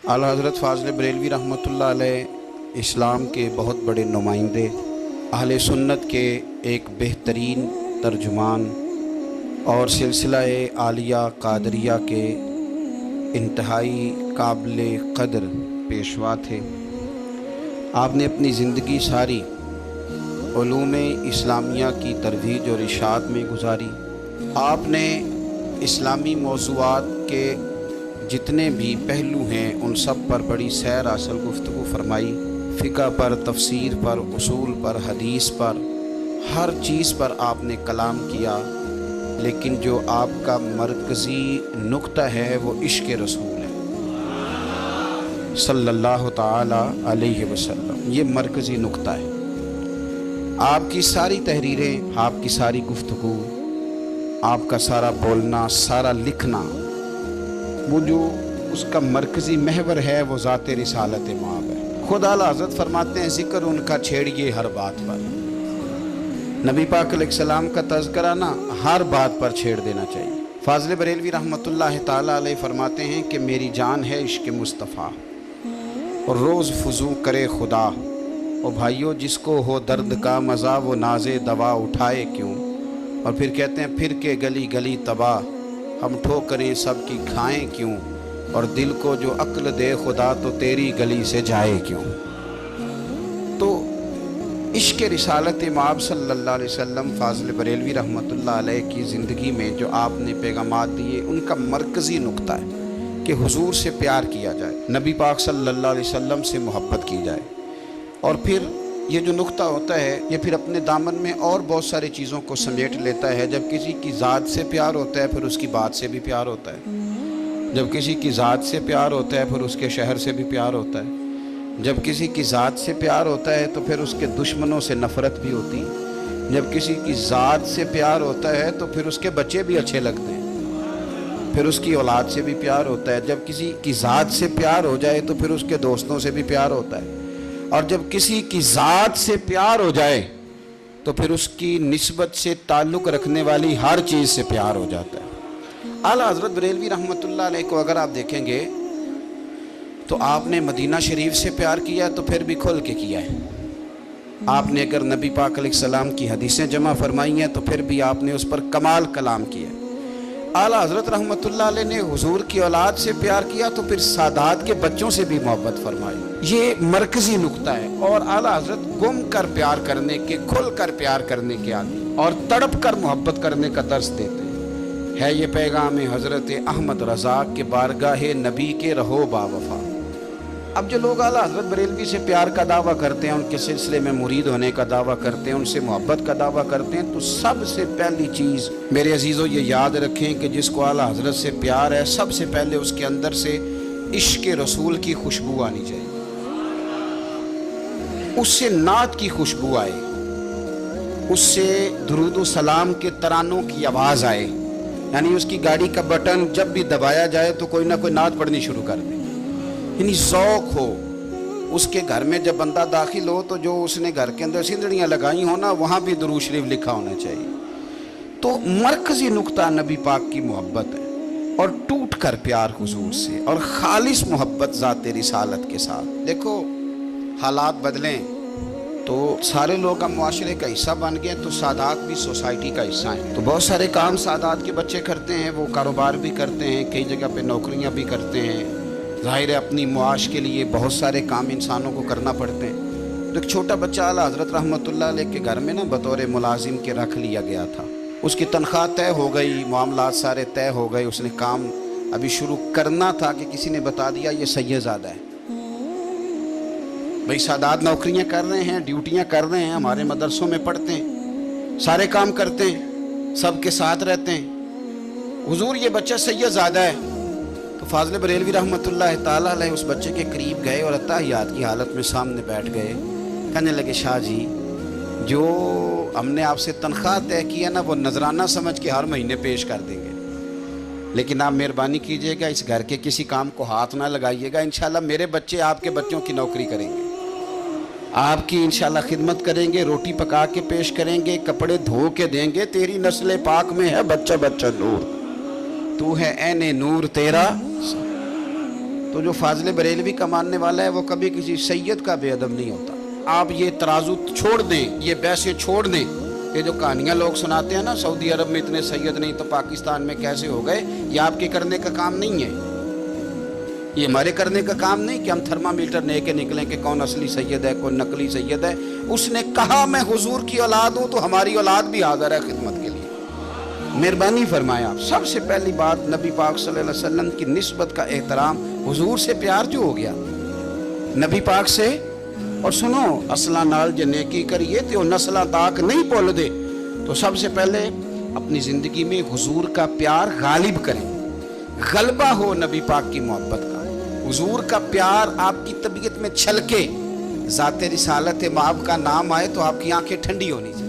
आला हज़रत फ़ाज़िल बरेलवी रहमतुल्लाह अलैह इस्लाम के बहुत बड़े नुमाइंदे, अहले सुन्नत के एक बेहतरीन तर्जुमान और सिलसिला-ए आलिया कादरिया के इंतहाई काबिल क़द्र पेशवा थे। आपने अपनी ज़िंदगी सारी उलूम-ए इस्लामिया की तरवीज और इशाअत में गुजारी। आपने इस्लामी मौज़ूआत के जितने भी पहलू हैं उन सब पर बड़ी सैर असल गुफ्तगू फरमाई। फ़िक़्ह पर, तफसीर पर, उसूल पर, हदीस पर, हर चीज़ पर आपने कलाम किया। लेकिन जो आपका मरकज़ी नुक्ता है वो इश्क़ रसूल है सल्लल्लाहु ताला अलैहि वसल्लम। ये मरकज़ी नुक्ता है। आपकी सारी तहरीरें, आपकी सारी गुफ्तगू, आपका सारा बोलना, सारा लिखना, वो जो उसका मरकज़ी महवर है वो ज़ात रिसालत माब है। खुद आला हज़रत फरमाते हैं ज़िक्र उनका छेड़िए हर बात पर। नबी पाक अलैहिस्सलाम का तज़किरा ना हर बात पर छेड़ देना चाहिए। फ़ाज़िल बरेलवी रहमतुल्लाह ताला अलैह फरमाते हैं कि मेरी जान है इश्क़ मुस्तफ़ा और रोज़ फुज़ू करे खुदा। और भाइयों, जिसको हो दर्द का मज़ा वो नाज़े दवा उठाए क्यों। और फिर कहते हैं फिर के गली गली तबाह हम ठोकरें सब की खाएं क्यों। और दिल को जो अक्ल दे खुदा तो तेरी गली से जाए क्यों। तो इश्क़ रिसालत माब सल्लल्लाहु अलैहि वसल्लम फ़ाज़िल बरेलवी रहमतुल्लाह अलैह की ज़िंदगी में जो आपने पैगामात दिए उनका मरकज़ी नुक्ता है कि हुजूर से प्यार किया जाए, नबी पाक सल्लल्लाहु अलैहि वसल्लम से मोहब्बत की जाए। और फिर ये जो नुक्ता होता है ये फिर अपने दामन में और बहुत सारी चीज़ों को समेट लेता है। जब किसी की ज़ात से प्यार होता है फिर उसकी बात से भी प्यार होता है। जब किसी की ज़ात से प्यार होता है फिर उसके शहर से भी प्यार होता है। जब किसी की ज़ात से प्यार होता है तो फिर उसके दुश्मनों से नफ़रत भी होती है। जब किसी की ज़ात से प्यार होता है तो फिर उसके बच्चे भी अच्छे लगते हैं, फिर उसकी औलाद से भी प्यार होता है। जब किसी की ज़ात से प्यार हो जाए तो फिर उसके दोस्तों से भी प्यार होता है। और जब किसी की ज़ात से प्यार हो जाए तो फिर उसकी निस्बत से ताल्लुक़ रखने वाली हर चीज़ से प्यार हो जाता है। आला हज़रत बरेलवी रहमतुल्लाह अलैह को अगर आप देखेंगे तो आपने मदीना शरीफ से प्यार किया तो फिर भी खुल के किया है। आपने अगर नबी पाक अलैहिस्सलाम की हदीसें जमा फरमाई हैं तो फिर भी आपने उस पर कमाल कलाम किया। आला हज़रत रहमतुल्लाह अलैह ने हुजूर की औलाद से प्यार किया तो फिर सादात के बच्चों से भी मोहब्बत फरमाई। ये मरकज़ी नुक्ता है। और आला हज़रत गुम कर प्यार करने के, खुल कर प्यार करने के आदि और तड़प कर मोहब्बत करने का दर्स देते हैं। है ये पैगाम हज़रत अहमद रज़ा के बारगाह नबी के रहो बावफा। अब जो लोग आला हज़रत बरेलवी से प्यार का दावा करते हैं, उनके सिलसिले में मुरीद होने का दावा करते हैं, उनसे मोहब्बत का दावा करते हैं, तो सबसे पहली चीज़ मेरे अजीज़ों ये याद रखें कि जिसको आला हज़रत से प्यार है सबसे पहले उसके अंदर से इश्क़ रसूल की खुशबू आनी चाहिए, उससे नात की खुशबू आए, उससे दुरूद व सलाम के तरानों की आवाज़ आए। यानी उसकी गाड़ी का बटन जब भी दबाया जाए तो कोई ना कोई नात पढ़नी शुरू कर दे। यानी ज़ौक़ हो। उसके घर में जब बंदा दाखिल हो तो जो उसने घर के अंदर सिंदड़ियाँ लगाई हो ना वहाँ भी दुरूद शरीफ लिखा होना चाहिए। तो मरकज़ी नुक्ता नबी पाक की मोहब्बत है और टूट कर प्यार हुजूर से और खालिस मोहब्बत ज़ात रिसालत के साथ। देखो हालात बदलें तो सारे लोग अब मुआशरे का हिस्सा बन गए तो सादात भी सोसाइटी का हिस्सा हैं। तो बहुत सारे काम सादात के बच्चे करते हैं, वो कारोबार भी करते हैं, कई जगह पे नौकरियां भी करते हैं। ज़ाहिर है अपनी मुआश के लिए बहुत सारे काम इंसानों को करना पड़ते हैं। तो एक छोटा बच्चा आला हज़रत रहमतुल्लाह अलैह के घर में ना बतौर मुलाजिम के रख लिया गया था। उसकी तनख्वाह तय हो गई, मामलात सारे तय हो गए, उसने काम अभी शुरू करना था कि किसी ने बता दिया ये सैयदज़ादा है। भाई सादात नौकरियां कर रहे हैं, ड्यूटियां कर रहे हैं, हमारे मदरसों में पढ़ते हैं, सारे काम करते हैं, सबके साथ रहते हैं। हुजूर ये बच्चा सैयदज़ादा है। तो फ़ाज़िल बरेलवी रहमतुल्लाह ताला अलैह उस बच्चे के करीब गए और अत्ताहियात की हालत में सामने बैठ गए। कहने लगे शाह जी, जो हमने आपसे तनख्वाह तय की है ना वो नजराना समझ के हर महीने पेश कर देंगे, लेकिन आप मेहरबानी कीजिएगा इस घर के किसी काम को हाथ ना लगाइएगा। इंशाल्लाह मेरे बच्चे आपके बच्चों की नौकरी करेंगे, आपकी इंशाल्लाह खिदमत करेंगे, रोटी पका के पेश करेंगे, कपड़े धो के देंगे। तेरी नस्ल पाक में है बच्चा बच्चा नूर, तू है ऐने नूर तेरा। تو جو فاضل بریلوی کا ماننے والا ہے وہ کبھی کسی سید کا بے ادب نہیں ہوتا. آپ یہ ترازو چھوڑ دیں, یہ بحثیں چھوڑ دیں. یہ جو کہانیاں لوگ سناتے ہیں نا, سعودی عرب میں اتنے سید نہیں تو پاکستان میں کیسے ہو گئے, یہ آپ کے کرنے کا کام نہیں ہے. یہ ہمارے کرنے کا کام نہیں کہ ہم تھرمامیٹر لے کے نکلیں کہ کون اصلی سید ہے کون نقلی سید ہے. اس نے کہا میں حضور کی اولاد ہوں تو ہماری اولاد بھی حاضر ہے خدمت کے لیے. مہربانی فرمایا. سب سے پہلی بات نبی پاک صلی اللہ علیہ وسلم کی نسبت کا احترام, حضور سے پیار جو ہو گیا نبی پاک سے. اور سنو, اصلاں نال جے نیکی کریے تو نسلاں تاک نہیں بھول دے. تو سب سے پہلے اپنی زندگی میں حضور کا پیار غالب کریں, غلبہ ہو نبی پاک کی محبت کا. حضور کا پیار آپ کی طبیعت میں چھلکے, ذات رسالت مآب کا نام آئے تو آپ کی آنکھیں ٹھنڈی ہونی چاہیے.